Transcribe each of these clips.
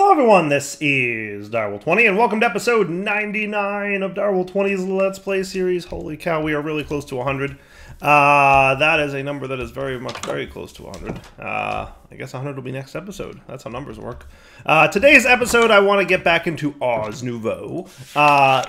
Hello everyone, this is Direwolf20 and welcome to episode 99 of Direwolf20's Let's Play series. Holy cow, we are really close to 100. That is a number that is very close to 100. I guess 100 will be next episode. That's how numbers work. Today's episode, I want to get back into Ars Nouveau.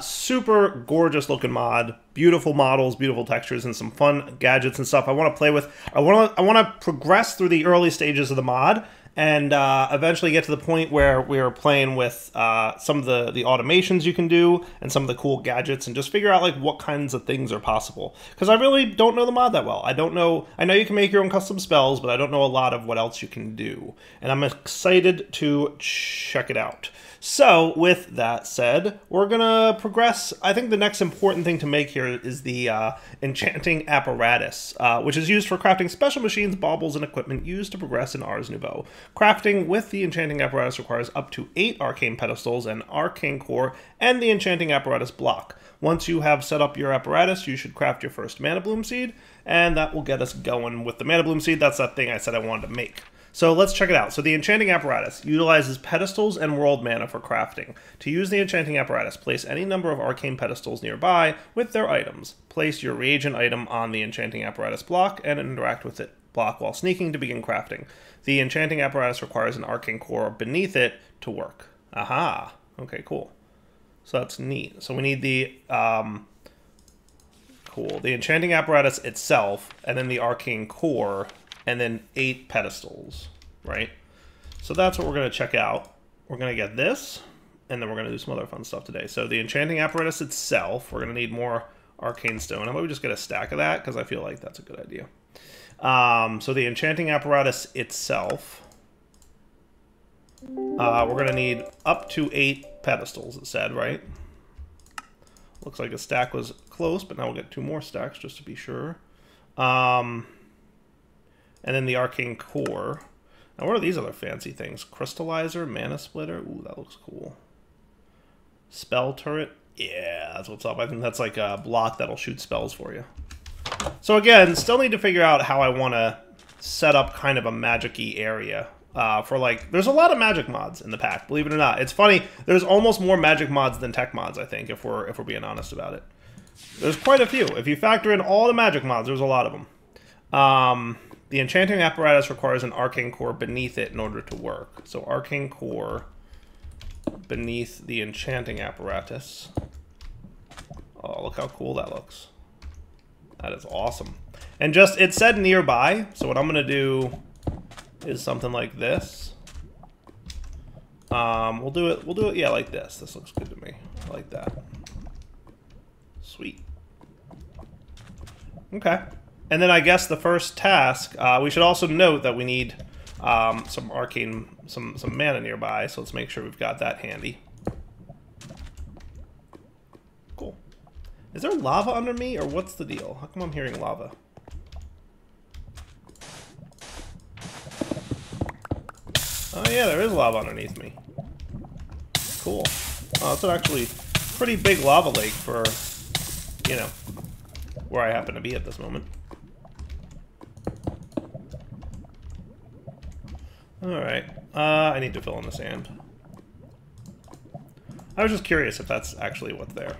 Super gorgeous looking mod. Beautiful models, beautiful textures, and some fun gadgets and stuff I want to play with. I want to progress through the early stages of the mod and eventually get to the point where we are playing with some of the automations you can do and some of the cool gadgets and just figure out like what kinds of things are possible. Because I really don't know the mod that well. I know you can make your own custom spells, but I don't know a lot of what else you can do. And I'm excited to check it out. So, with that said, we're going to progress. I think the next important thing to make here is the Enchanting Apparatus, which is used for crafting special machines, baubles, and equipment used to progress in Ars Nouveau. Crafting with the Enchanting Apparatus requires up to 8 Arcane Pedestals, an Arcane Core, and the Enchanting Apparatus block. Once you have set up your apparatus, you should craft your first Mana Bloom Seed, and that will get us going with the Mana Bloom Seed. That's that thing I said I wanted to make. So let's check it out. So the Enchanting Apparatus utilizes pedestals and world mana for crafting. To use the Enchanting Apparatus, place any number of arcane pedestals nearby with their items. Place your reagent item on the Enchanting Apparatus block and interact with it block while sneaking to begin crafting. The Enchanting Apparatus requires an Arcane Core beneath it to work. Aha! Okay, cool. So that's neat. So we need the the Enchanting Apparatus itself, and then the Arcane Core, and then 8 pedestals, right? So that's what we're going to check out. We're going to get this, and then we're going to do some other fun stuff today. So the Enchanting Apparatus itself, we're going to need more Arcane Stone. How about we just get a stack of that, because I feel like that's a good idea. So the Enchanting Apparatus itself, we're going to need up to 8 pedestals, it said, right? Looks like a stack was close, but now we'll get 2 more stacks just to be sure. And then the Arcane Core. Now, what are these other fancy things? Crystallizer, Mana Splitter. Ooh, that looks cool. Spell Turret. Yeah, that's what's up. I think that's like a block that'll shoot spells for you. So again, still need to figure out how I want to set up kind of a magic-y area. For like, there's a lot of magic mods in the pack, believe it or not. It's funny, there's almost more magic mods than tech mods, I think, if we're being honest about it. There's quite a few. If you factor in all the magic mods, there's a lot of them. The Enchanting Apparatus requires an Arcane Core beneath it in order to work. So Arcane Core beneath the Enchanting Apparatus. Oh, look how cool that looks. That is awesome. And just, it said nearby, so what I'm going to do is something like this. We'll do it, yeah, like this. This looks good to me. I like that. Sweet. Okay. And then I guess the first task, we should also note that we need some mana nearby, so let's make sure we've got that handy. Cool. Is there lava under me, or what's the deal? How come I'm hearing lava? Oh yeah, there is lava underneath me. Cool. Oh, it's actually a pretty big lava lake for, you know, where I happen to be at this moment. Alright, I need to fill in the sand. I was just curious if that's actually what's there.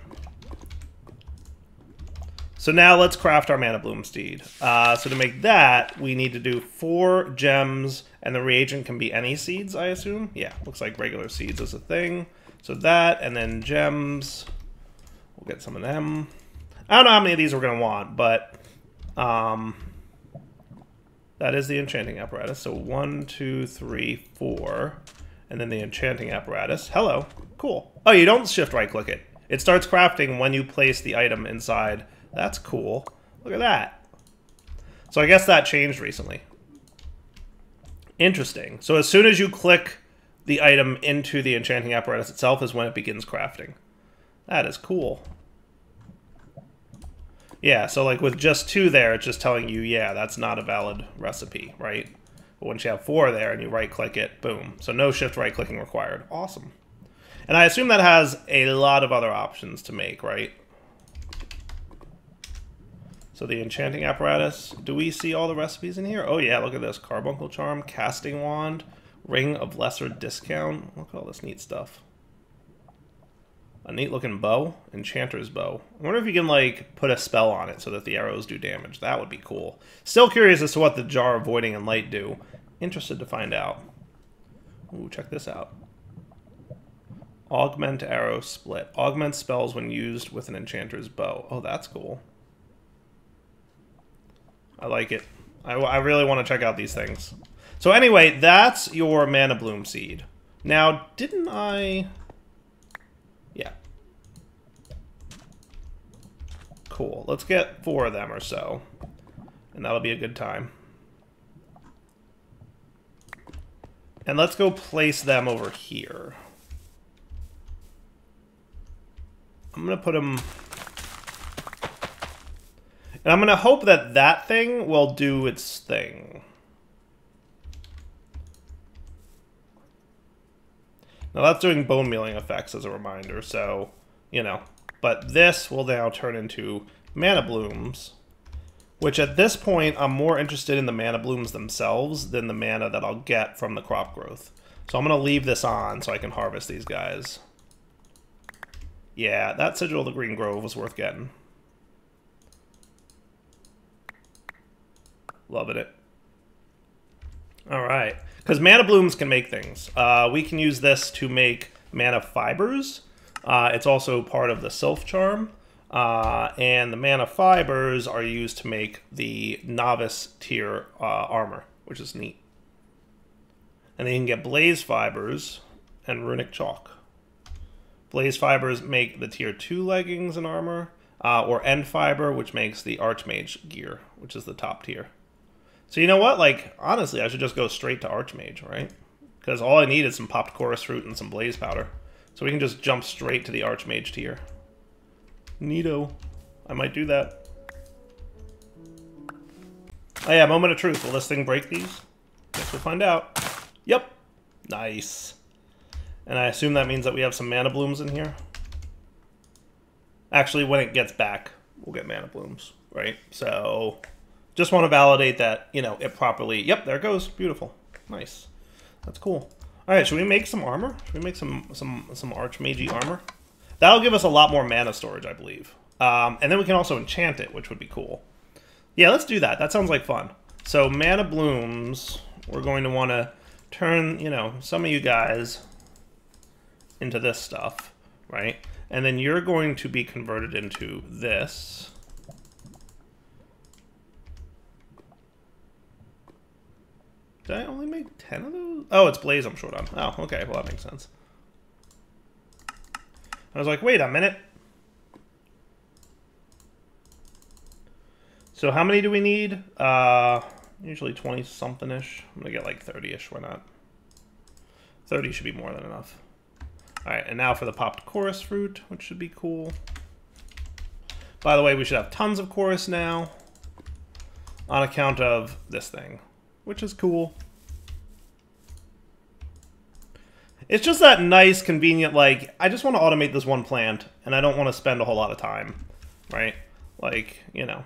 So now let's craft our Mana Bloom Steed. So to make that, we need to do 4 gems, and the reagent can be any seeds, I assume? Yeah, looks like regular seeds is a thing. So that, and then gems. We'll get some of them. I don't know how many of these we're going to want, but that is the Enchanting Apparatus. So 1, 2, 3, 4. And then the Enchanting Apparatus. Hello. Cool. Oh, you don't shift right click it. It starts crafting when you place the item inside. That's cool. Look at that. So I guess that changed recently. Interesting. So as soon as you click the item into the Enchanting Apparatus itself is when it begins crafting. That is cool. Yeah, so like with just 2 there, it's just telling you, yeah, that's not a valid recipe, right? But once you have 4 there and you right-click it, boom. So no shift right-clicking required. Awesome. And I assume that has a lot of other options to make, right? So the Enchanting Apparatus, do we see all the recipes in here? Oh yeah, look at this. Carbuncle Charm, Casting Wand, Ring of Lesser Discount. Look at all this neat stuff. A neat looking bow. Enchanter's Bow. I wonder if you can, like, put a spell on it so that the arrows do damage. That would be cool. Still curious as to what the Jar of Voiding and Light do. Interested to find out. Ooh, check this out. Augment Arrow Split. Augment spells when used with an Enchanter's Bow. Oh, that's cool. I like it. I really want to check out these things. So anyway, that's your Mana Bloom Seed. Now, didn't I... Yeah. Cool. Let's get 4 of them or so. And that'll be a good time. And let's go place them over here. I'm going to put them... And I'm going to hope that that thing will do its thing. Now that's doing bone mealing effects as a reminder, so, you know. But this will now turn into Mana Blooms, which at this point I'm more interested in the Mana Blooms themselves than the mana that I'll get from the crop growth. So I'm going to leave this on so I can harvest these guys. Yeah, that Sigil of the Green Grove was worth getting. Loving it. Alright. Because Mana Blooms can make things. We can use this to make Mana Fibers. It's also part of the Sylph Charm. And the Mana Fibers are used to make the Novice tier armor, which is neat. And then you can get Blaze Fibers and Runic Chalk. Blaze Fibers make the tier 2 leggings and armor. Or End Fiber, which makes the Archmage gear, which is the top tier. So you know what? Like, honestly, I should just go straight to Archmage, right? Because all I need is some popped chorus fruit and some blaze powder. So we can just jump straight to the Archmage tier. Neato. I might do that. Oh yeah, moment of truth. Will this thing break these? Guess we'll find out. Yep. Nice. And I assume that means that we have some Mana Blooms in here. Actually, when it gets back, we'll get Mana Blooms, right? So... just want to validate that, you know, it properly... Yep, there it goes. Beautiful. Nice. That's cool. All right, should we make some armor? Should we make some Archmage Armor? That'll give us a lot more mana storage, I believe. And then we can also enchant it, which would be cool. Yeah, let's do that. That sounds like fun. So, Mana Blooms, we're going to want to turn, you know, some of you guys into this stuff, right? And then you're going to be converted into this... Did I only make 10 of those? Oh, it's Blaze I'm short on. Oh, okay. Well, that makes sense. I was like, wait a minute. So how many do we need? Usually 20-something-ish. I'm going to get like 30-ish. Why not? 30 should be more than enough. All right, and now for the popped chorus fruit, which should be cool. By the way, we should have tons of chorus now on account of this thing, which is cool. It's just that nice, convenient, like, I just want to automate this one plant, and I don't want to spend a whole lot of time, right? Like, you know,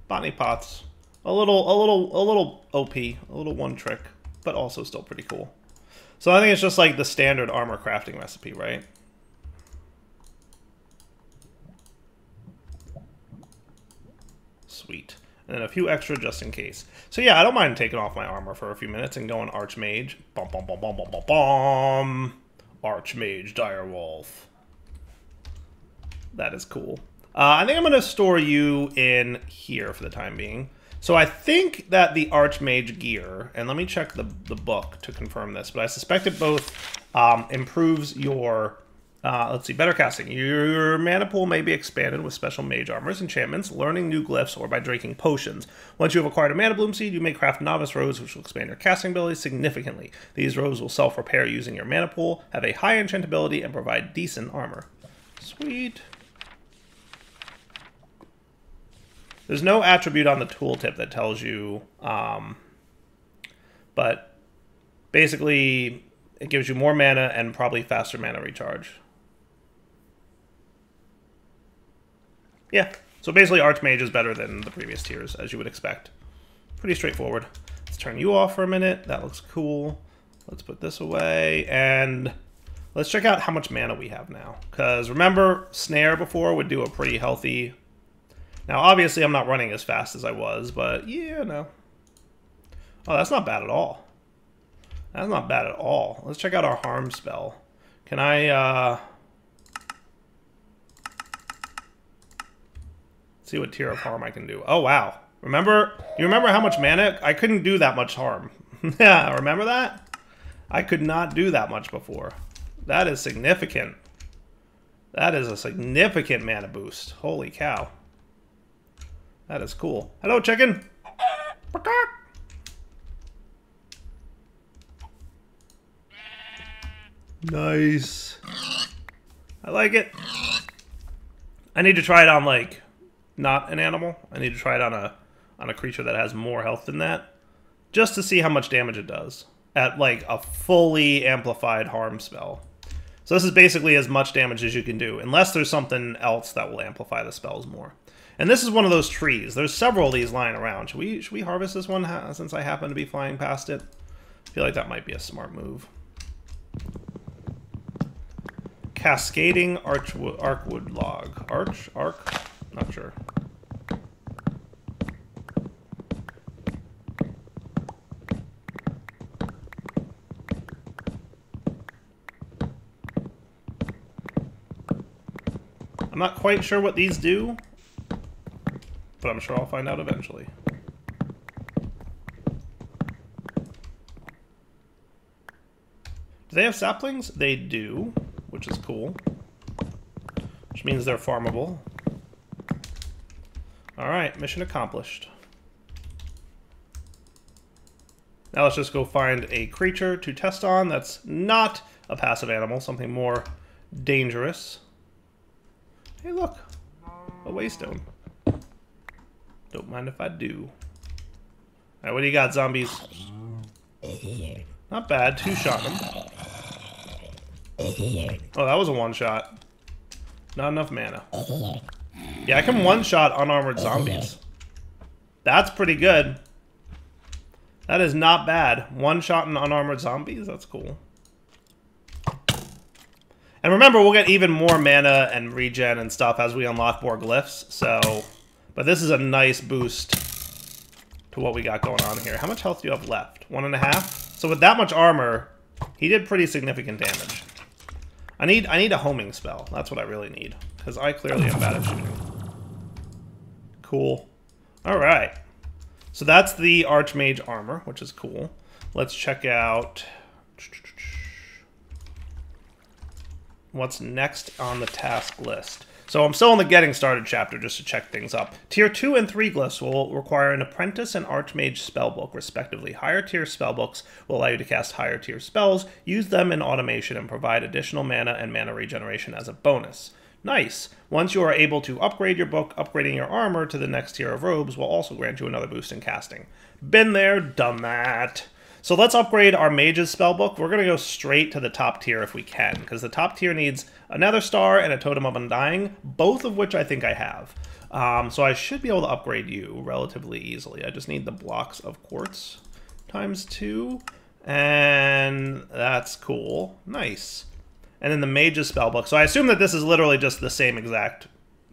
botany pots, a little OP, a little one trick, but also still pretty cool. So I think it's just like the standard armor crafting recipe, right? Sweet. And then a few extra just in case. So yeah, I don't mind taking off my armor for a few minutes and going Archmage. Bum, bum, bum, bum, bum, bum, bum. Archmage Direwolf. That is cool. I think I'm going to store you in here for the time being. So I think that the Archmage gear, and let me check the book to confirm this, but I suspect it both improves your... let's see, better casting. Your mana pool may be expanded with special mage armors, enchantments, learning new glyphs, or by drinking potions. Once you have acquired a Mana Bloom Seed, you may craft novice robes, which will expand your casting ability significantly. These robes will self-repair using your mana pool, have a high enchantability, and provide decent armor. Sweet. There's no attribute on the tooltip that tells you, but basically it gives you more mana and probably faster mana recharge. Yeah, so basically Archmage is better than the previous tiers, as you would expect. Pretty straightforward. Let's turn you off for a minute. That looks cool. Let's put this away, and let's check out how much mana we have now. Because remember, Snare before would do a pretty healthy... Now, obviously, I'm not running as fast as I was, but yeah, no. Oh, that's not bad at all. That's not bad at all. Let's check out our harm spell. Can I, see what tier of harm I can do. Oh, wow. Remember, you remember how much mana? I couldn't do that much harm. Yeah, remember that? I could not do that much before. That is significant. That is a significant mana boost. Holy cow. That is cool. Hello, chicken. Nice. I like it. I need to try it on, like, not an animal. I need to try it on a creature that has more health than that, just to see how much damage it does at, like, a fully amplified harm spell. So this is basically as much damage as you can do, unless there's something else that will amplify the spells more. And this is one of those trees. There's several of these lying around. Should we harvest this one since I happen to be flying past it? I feel like that might be a smart move. Cascading Archwood Log. Arc? Not sure. I'm not quite sure what these do, but I'm sure I'll find out eventually. Do they have saplings? They do, which is cool. Which means they're farmable. Alright, mission accomplished. Now let's just go find a creature to test on that's not a passive animal, something more dangerous. Hey, look. A waystone. Don't mind if I do. Alright, what do you got, zombies? Not bad. Two-shot him. Oh, that was a one-shot. Not enough mana. Yeah, I can one-shot unarmored zombies. That's pretty good. That is not bad. One-shot and unarmored zombies? That's cool. And remember, we'll get even more mana and regen and stuff as we unlock more glyphs, so... But this is a nice boost to what we got going on here. How much health do you have left? 1.5? So with that much armor, he did pretty significant damage. I need a homing spell. That's what I really need, because I clearly am bad at shooting. Cool. Alright. So that's the Archmage Armor, which is cool. Let's check out... what's next on the task list. So I'm still in the Getting Started chapter just to check things up. Tier 2 and 3 glyphs will require an Apprentice and Archmage spellbook, respectively. Higher tier spellbooks will allow you to cast higher tier spells, use them in automation, and provide additional mana and mana regeneration as a bonus. Nice. Once you are able to upgrade your book, upgrading your armor to the next tier of robes will also grant you another boost in casting. Been there, done that. So let's upgrade our Mage's spellbook. We're going to go straight to the top tier if we can, because the top tier needs a Nether Star and a Totem of Undying, both of which I think I have. So I should be able to upgrade you relatively easily. I just need the blocks of quartz times 2, and that's cool. Nice. And then the Mage's spellbook. So I assume that this is literally just the same exact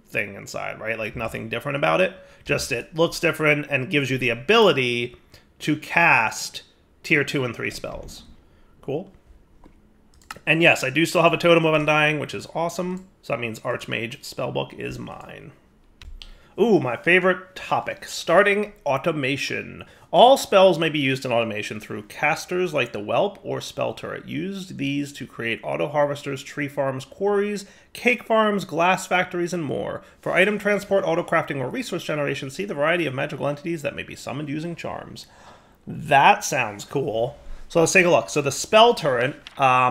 thing inside, right? Like nothing different about it. Just it looks different and gives you the ability to cast Tier 2 and 3 spells. Cool. And yes, I do still have a Totem of Undying, which is awesome. So that means Archmage Spellbook is mine. Ooh, my favorite topic. Starting automation. All spells may be used in automation through casters like the Whelp or Spell Turret. Use these to create auto-harvesters, tree farms, quarries, cake farms, glass factories, and more. For item transport, auto-crafting, or resource generation, see the variety of magical entities that may be summoned using charms. That sounds cool. So let's take a look. So the Spell Turret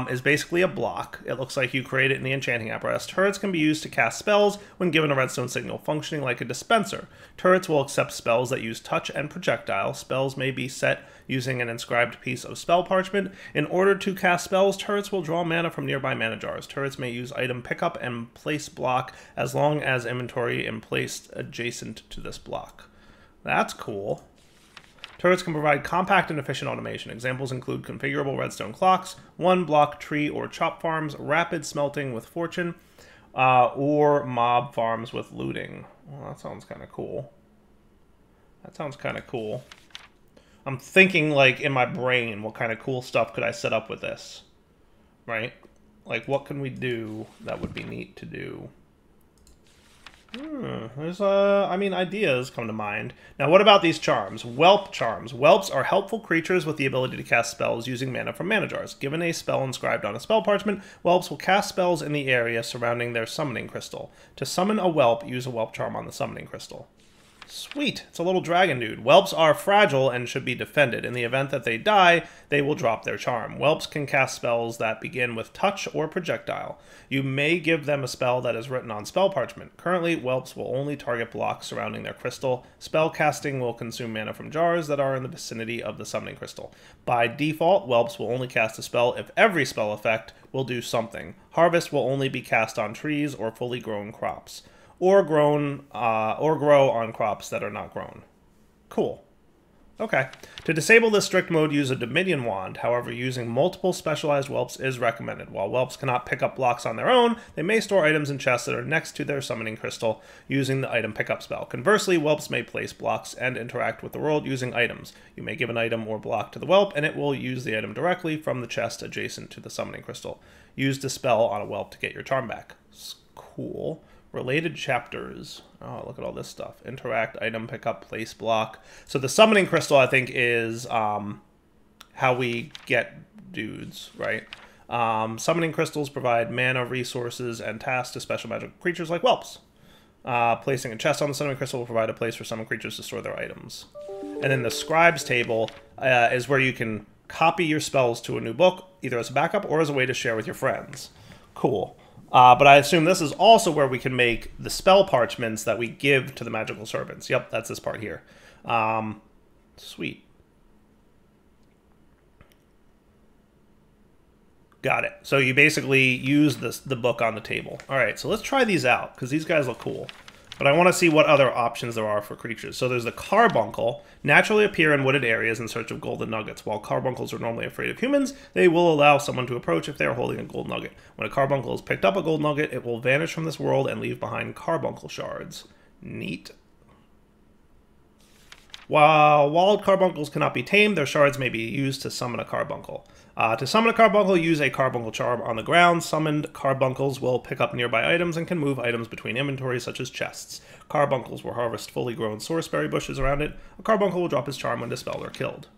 is basically a block. It looks like you create it in the Enchanting Apparatus. Turrets can be used to cast spells when given a redstone signal, functioning like a dispenser. Turrets will accept spells that use touch and projectile. Spells may be set using an inscribed piece of spell parchment. In order to cast spells, turrets will draw mana from nearby mana jars. Turrets may use item pickup and place block as long as inventory is placed adjacent to this block. That's cool. Turrets can provide compact and efficient automation. Examples include configurable redstone clocks, one-block tree or chop farms, rapid smelting with fortune, or mob farms with looting. Well, that sounds kind of cool. That sounds kind of cool. I'm thinking, like, in my brain, what kind of cool stuff could I set up with this? Right? Like, what can we do that would be neat to do? There's, I mean, ideas come to mind. Now, what about these charms? Whelp charms. Whelps are helpful creatures with the ability to cast spells using mana from mana jars. Given a spell inscribed on a spell parchment, whelps will cast spells in the area surrounding their summoning crystal. To summon a whelp, use a whelp charm on the summoning crystal. Sweet. It's a little dragon dude. Whelps are fragile and should be defended. In the event that they die, they will drop their charm. Whelps can cast spells that begin with touch or projectile. You may give them a spell that is written on spell parchment. Currently, whelps will only target blocks surrounding their crystal. Spell casting will consume mana from jars that are in the vicinity of the summoning crystal. By default, whelps will only cast a spell if every spell effect will do something. Harvest will only be cast on trees or fully grown crops. Or grow on crops that are not grown. Cool. Okay. To disable this strict mode, use a Dominion Wand. However, using multiple specialized whelps is recommended. While whelps cannot pick up blocks on their own, they may store items in chests that are next to their summoning crystal using the item pickup spell. Conversely, whelps may place blocks and interact with the world using items. You may give an item or block to the whelp, and it will use the item directly from the chest adjacent to the summoning crystal. Use Dispel on a whelp to get your charm back. Cool. Related chapters. Oh, look at all this stuff. Interact, item, pickup, place, block. So the summoning crystal, I think, is how we get dudes, right? Summoning crystals provide mana, resources, and tasks to special magical creatures like whelps. Placing a chest on the summoning crystal will provide a place for some creatures to store their items. And then the scribes table is where you can copy your spells to a new book, either as a backup or as a way to share with your friends. Cool. But I assume this is also where we can make the spell parchments that we give to the magical servants. Yep, that's this part here. Sweet. Got it. So you basically use the book on the table. All right, so let's try these out, because these guys look cool. But I want to see what other options there are for creatures. So there's the Carbuncle. Naturally appear in wooded areas in search of golden nuggets. While carbuncles are normally afraid of humans, they will allow someone to approach if they are holding a gold nugget. When a carbuncle has picked up a gold nugget, it will vanish from this world and leave behind carbuncle shards. Neat. While wild carbuncles cannot be tamed, their shards may be used to summon a carbuncle. To summon a carbuncle, use a Carbuncle Charm on the ground. Summoned carbuncles will pick up nearby items and can move items between inventories, such as chests. Carbuncles will harvest fully grown sourceberry bushes around it. A carbuncle will drop his charm when dispelled or killed.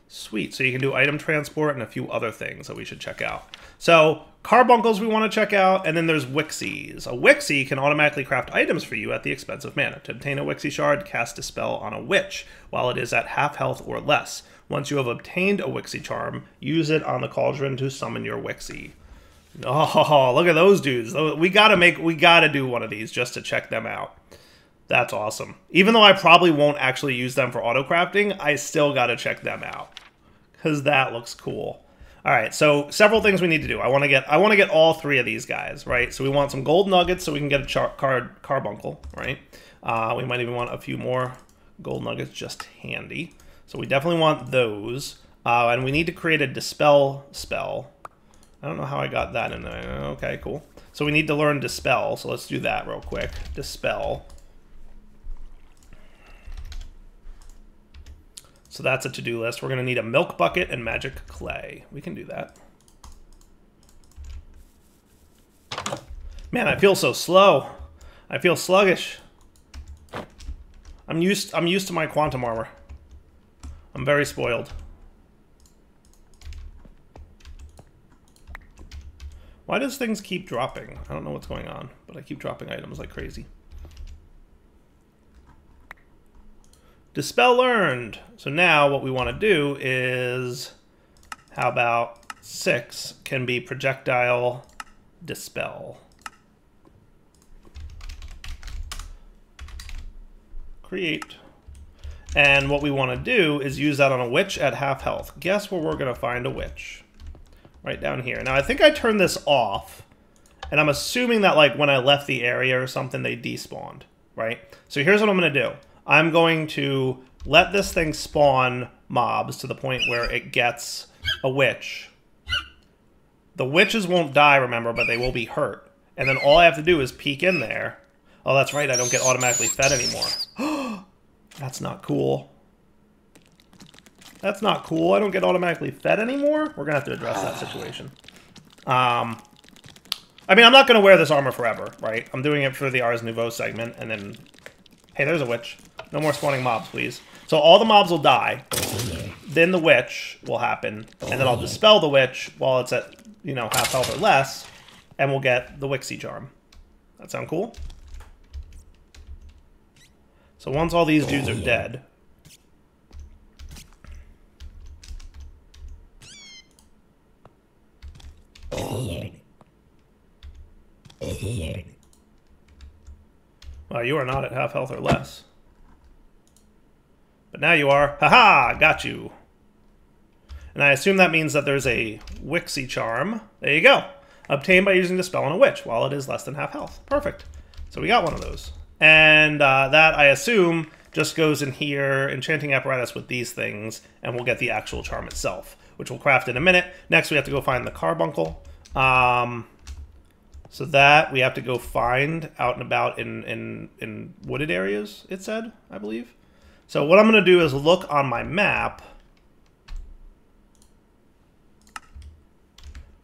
Sweet, so you can do item transport and a few other things that we should check out. So, carbuncles we want to check out, and then there's Wixies. A Wixie can automatically craft items for you at the expense of mana. To obtain a Wixie shard, cast a spell on a witch, while it is at half health or less. Once you have obtained a Wixie Charm, use it on the cauldron to summon your Wixie. Oh, look at those dudes. We gotta do one of these just to check them out. That's awesome. Even though I probably won't actually use them for auto-crafting, I still gotta check them out. Because that looks cool. Alright, so several things we need to do. I want to get all three of these guys, right? So we want some gold nuggets so we can get a carbuncle, right? We might even want a few more gold nuggets, just handy. So we definitely want those. And we need to create a Dispel Spell. I don't know how I got that in there. Okay, cool. So we need to learn Dispel, so let's do that real quick. Dispel. So that's a to-do list. We're going to need a milk bucket and magic clay. We can do that. Man, I feel so slow. I feel sluggish. I'm used to my quantum armor. I'm very spoiled. Why does things keep dropping? I don't know what's going on, but I keep dropping items like crazy. Dispel learned. So now what we want to do is, how about 6 can be projectile dispel. Create. And what we want to do is use that on a witch at half health. Guess where we're going to find a witch? Right down here. Now I think I turned this off, and I'm assuming that like when I left the area or something, they despawned, right? So here's what I'm going to do. I'm going to let this thing spawn mobs to the point where it gets a witch. The witches won't die, remember, but they will be hurt. And then all I have to do is peek in there. Oh, that's right, I don't get automatically fed anymore. That's not cool. That's not cool. I don't get automatically fed anymore? We're going to have to address that situation. I mean, I'm not going to wear this armor forever, right? I'm doing it for the Ars Nouveau segment, and then... Hey, there's a witch. No more spawning mobs, please. So all the mobs will die. Then the witch will happen. And then I'll dispel the witch while it's at, you know, half health or less. And we'll get the Wixie Charm. That sound cool? So once all these dudes are dead... Well, you are not at half health or less. But now you are. Haha! Got you. And I assume that means that there's a Wixie Charm. There you go. Obtained by using Dispel on a witch while it is less than half health. Perfect. So we got one of those. And that, I assume, just goes in here, Enchanting Apparatus with these things, and we'll get the actual charm itself, which we'll craft in a minute. Next, we have to go find the Carbuncle. So that we have to go find out and about in wooded areas, it said, I believe. So what I'm going to do is look on my map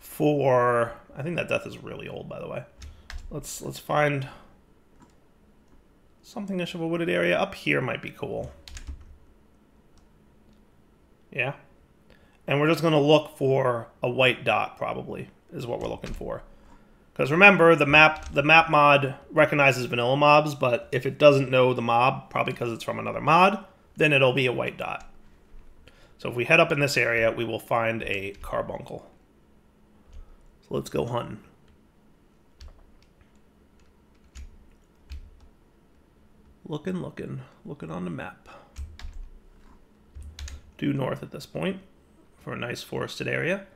for... I think that death is really old, by the way. Let's find something-ish of a wooded area. Up here might be cool. Yeah. And we're just going to look for a white dot, probably, is what we're looking for. Because remember, the map mod recognizes vanilla mobs, but if it doesn't know the mob, probably because it's from another mod, then it'll be a white dot. So if we head up in this area, we will find a carbuncle. So let's go hunting. Looking on the map. Due north at this point for a nice forested area.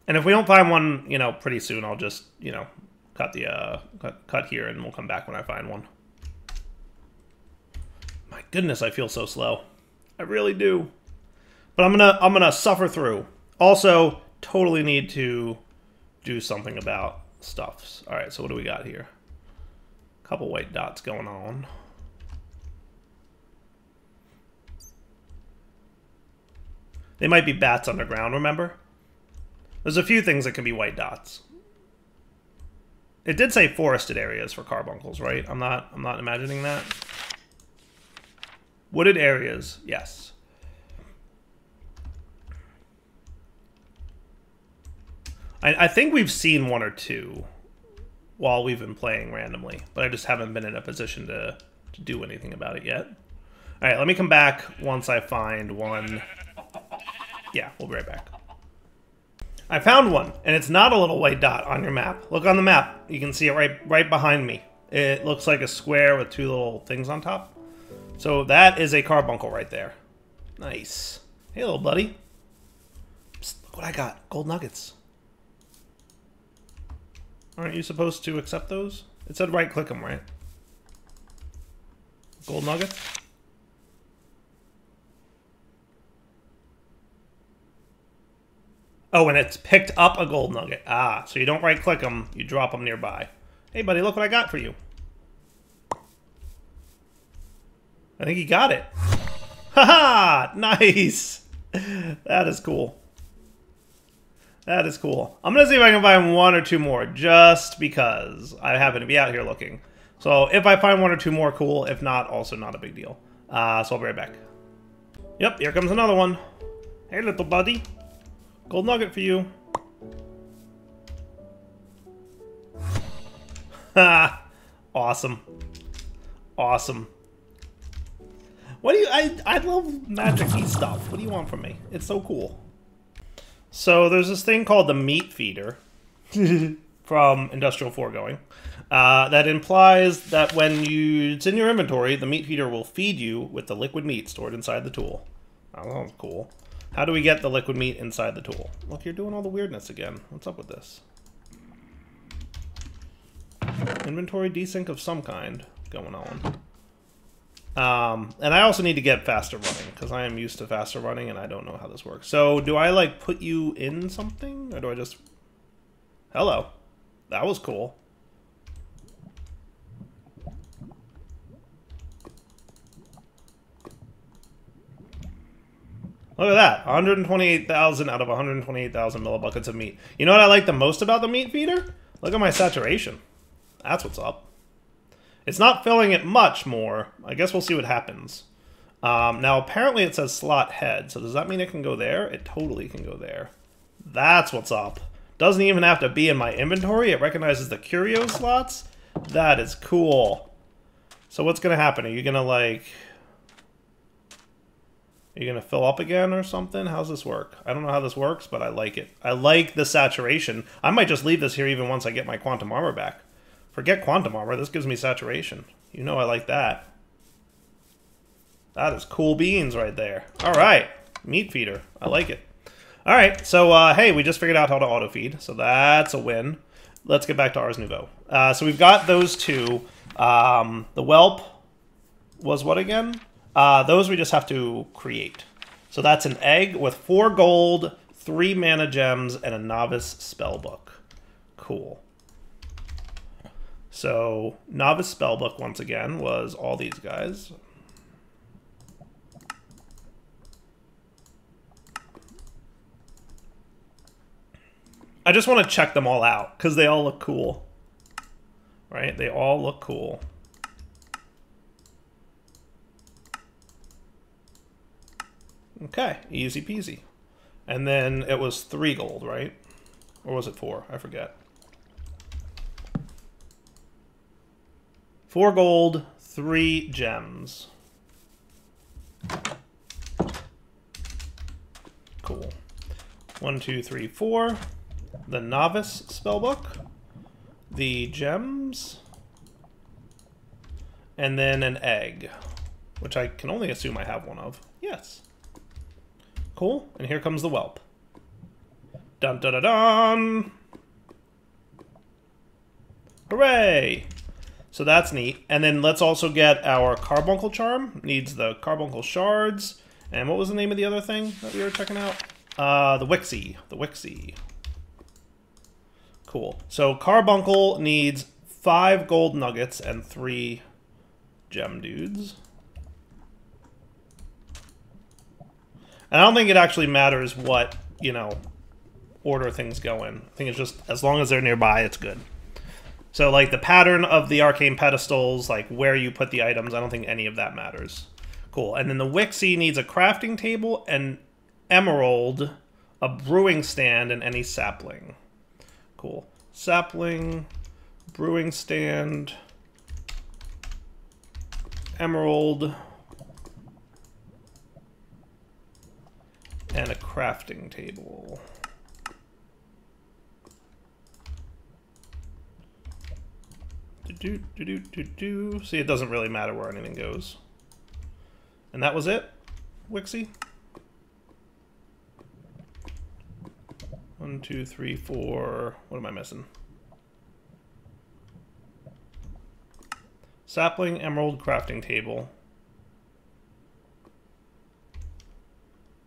And if we don't find one, you know, pretty soon, I'll just, you know, cut here and we'll come back when I find one. My goodness, I feel so slow. I really do. But I'm gonna suffer through. Also, totally need to do something about stuffs. All right, so what do we got here? A couple white dots going on. They might be bats underground, remember? There's a few things that can be white dots. It did say forested areas for carbuncles, right? I'm not imagining that. Wooded areas, yes. I think we've seen one or two while we've been playing randomly, but I just haven't been in a position to do anything about it yet. All right, let me come back once I find one. Yeah, we'll be right back. I found one, and it's not a little white dot on your map. Look on the map. You can see it right behind me. It looks like a square with two little things on top. So that is a carbuncle right there. Nice. Hey, little buddy. Psst, look what I got. Gold nuggets. Aren't you supposed to accept those? It said right-click them, right? Gold nuggets? Oh, and it's picked up a gold nugget. Ah, so you don't right-click them, you drop them nearby. Hey, buddy, look what I got for you. I think he got it. Haha! Nice! That is cool. That is cool. I'm going to see if I can find one or two more, just because I happen to be out here looking. So if I find one or two more, cool. If not, also not a big deal. So I'll be right back. Yep, here comes another one. Hey, little buddy. Gold nugget for you. Ha! Awesome. Awesome. What do you... I love magic-y stuff. What do you want from me? It's so cool. So there's this thing called the meat feeder from Industrial Foregoing that implies that when it's in your inventory, the meat feeder will feed you with the liquid meat stored inside the tool. Oh, that sounds cool. How do we get the liquid meat inside the tool? Look, you're doing all the weirdness again. What's up with this? Inventory desync of some kind going on. And I also need to get faster running, because I am used to faster running, and I don't know how this works. So, do I, like, put you in something? Or do I just... Hello. That was cool. Look at that. 128,000 out of 128,000 millibuckets of meat. You know what I like the most about the meat feeder? Look at my saturation. That's what's up. It's not filling it much more. I guess we'll see what happens. Now, apparently it says slot head. So does that mean it can go there? It totally can go there. That's what's up. Doesn't even have to be in my inventory. It recognizes the curio slots. That is cool. So what's going to happen? Are you going to, like... Are you going to fill up again or something? How's this work? I don't know how this works, but I like it. I like the saturation. I might just leave this here even once I get my quantum armor back. Forget quantum armor. This gives me saturation. You know I like that. That is cool beans right there. All right. Meat feeder. I like it. All right. So, hey, we just figured out how to auto feed. So that's a win. Let's get back to Ars Nouveau. So we've got those two. The whelp was what again? Those we just have to create. So that's an egg with 4 gold, 3 mana gems, and a novice spellbook. Cool. So novice spellbook once again was all these guys. I just want to check them all out because they all look cool. Right? They all look cool. Okay, easy peasy. And then it was 3 gold, right? Or was it 4? I forget. 4 gold, 3 gems. Cool. 1, 2, 3, 4. The novice spellbook. The gems. And then an egg. Which I can only assume I have one of. Yes. Cool. And here comes the whelp. Dun dun dun dun! Hooray! So that's neat. And then let's also get our Carbuncle Charm. Needs the Carbuncle Shards. And what was the name of the other thing that we were checking out? The Wixie. The Wixie. Cool. So Carbuncle needs 5 gold nuggets and 3 gem dudes. And I don't think it actually matters what, you know, order things go in. I think it's just, as long as they're nearby, it's good. So, like, the pattern of the arcane pedestals, like, where you put the items, I don't think any of that matters. Cool. And then the Wixie needs a crafting table, an emerald, a brewing stand, and any sapling. Cool. Sapling, brewing stand, emerald, and a crafting table. See, it doesn't really matter where anything goes. And that was it, Wixie? 1, 2, 3, 4. What am I missing? Sapling, emerald, crafting table.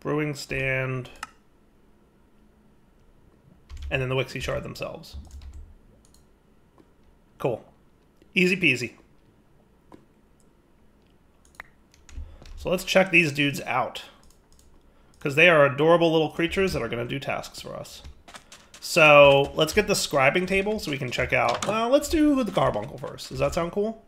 Brewing stand. And then the Wixie Shard themselves. Cool. Easy peasy. So let's check these dudes out. Because they are adorable little creatures that are going to do tasks for us. So let's get the scribing table so we can check out... Well, let's do the Carbuncle first. Does that sound cool?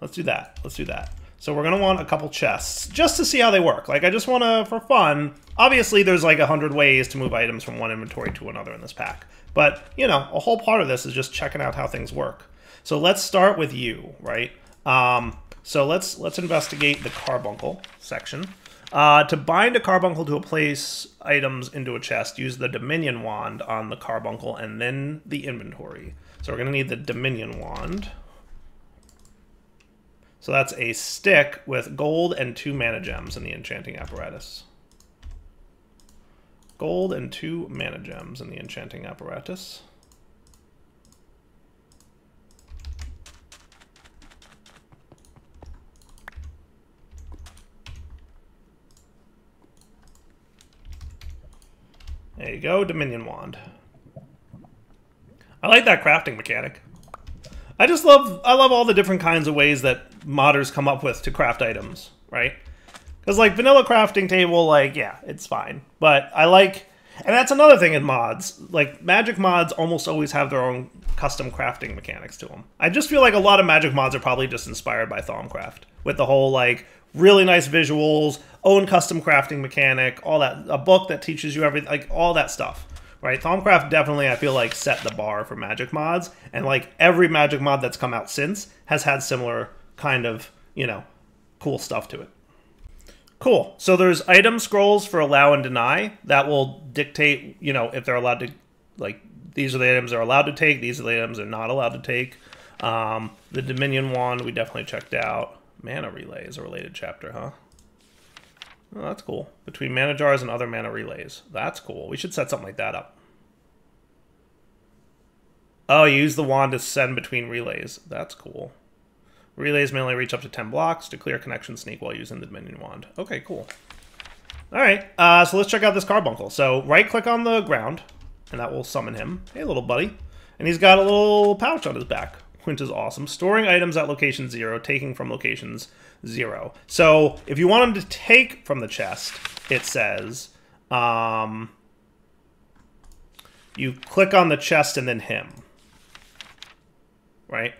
Let's do that. Let's do that. So we're going to want a couple chests just to see how they work. Like, I just want to, for fun... Obviously, there's like 100 ways to move items from one inventory to another in this pack. But, you know, a whole part of this is just checking out how things work. So let's start with you, right? So let's investigate the Carbuncle section. To bind a Carbuncle to place items into a chest, use the Dominion Wand on the Carbuncle and then the inventory. So we're going to need the Dominion Wand. So that's a stick with gold and 2 mana gems in the Enchanting Apparatus. Gold and 2 mana gems in the Enchanting Apparatus. There you go, Dominion Wand. I like that crafting mechanic. I love all the different kinds of ways that modders come up with to craft items, right? Because, like, vanilla crafting table, like, yeah, it's fine. But I like... And that's another thing in mods. Like, Magic mods almost always have their own custom crafting mechanics to them. I just feel like a lot of Magic mods are probably just inspired by Thaumcraft. With the whole, like, really nice visuals, own custom crafting mechanic, all that. A book that teaches you everything, like, all that stuff. Right? Thaumcraft definitely, I feel like, set the bar for Magic mods. And, like, every Magic mod that's come out since has had similar kind of, you know, cool stuff to it. Cool. So there's item scrolls for allow and deny. That will dictate, you know, if they're allowed to, like, these are the items they're allowed to take, these are the items they're not allowed to take. The Dominion Wand we definitely checked out. Mana Relay is a related chapter, huh? Oh, that's cool. Between mana jars and other mana relays. That's cool. We should set something like that up. Oh, you use the wand to send between relays. That's cool. Relays may only reach up to 10 blocks to clear connection sneak while using the Dominion Wand. Okay, cool. Alright, so let's check out this Carbuncle. So right-click on the ground, and that will summon him. Hey, little buddy. And he's got a little pouch on his back, which is awesome. Storing items at location 0, taking from locations 0. So if you want him to take from the chest, it says, you click on the chest and then him. Right?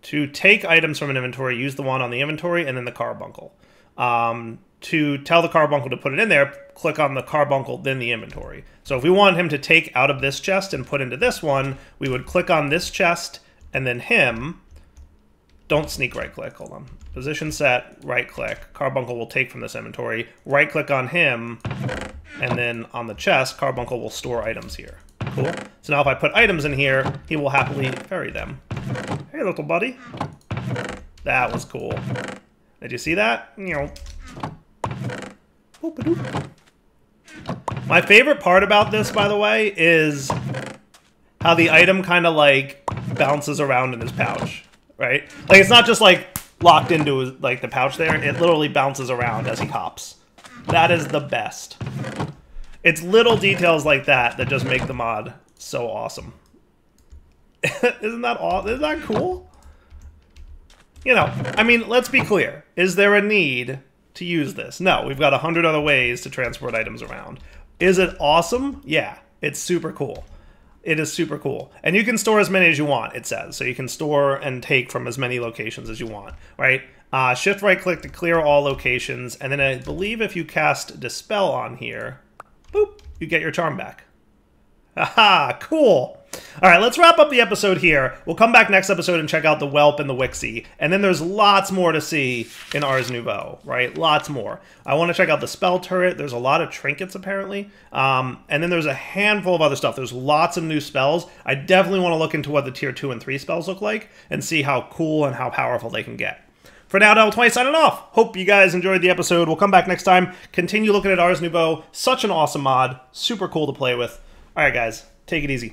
To take items from an inventory, use the wand on the inventory and then the Carbuncle. To tell the Carbuncle to put it in there, click on the Carbuncle, then the inventory. So if we want him to take out of this chest and put into this one, we would click on this chest and then him. Don't sneak right-click, hold on. Position set, right-click. Carbuncle will take from this inventory. Right-click on him, and then on the chest, Carbuncle will store items here. Cool. So now if I put items in here, he will happily ferry them. Hey, little buddy. That was cool. Did you see that? My favorite part about this, by the way, is how the item kind of, like, bounces around in his pouch, right? Like, it's not just, like, locked into, his, like, the pouch there. It literally bounces around as he hops. That is the best. It's little details like that that just make the mod so awesome. Isn't that cool? You know, I mean, let's be clear. Is there a need to use this? No, we've got 100 other ways to transport items around. Is it awesome? Yeah, it's super cool. It is super cool. And you can store as many as you want, it says. So you can store and take from as many locations as you want, right? Shift right-click to clear all locations. And then I believe if you cast Dispel on here, boop, you get your charm back. Aha, cool. All right, let's wrap up the episode here. We'll come back next episode and check out the Whelp and the Wixie. And then there's lots more to see in Ars Nouveau, right? Lots more. I want to check out the spell turret. There's a lot of trinkets, apparently. And then there's a handful of other stuff. There's lots of new spells. I definitely want to look into what the tier 2 and 3 spells look like and see how cool and how powerful they can get. For now, Devil20 signing off. Hope you guys enjoyed the episode. We'll come back next time. Continue looking at Ars Nouveau. Such an awesome mod. Super cool to play with. All right, guys. Take it easy.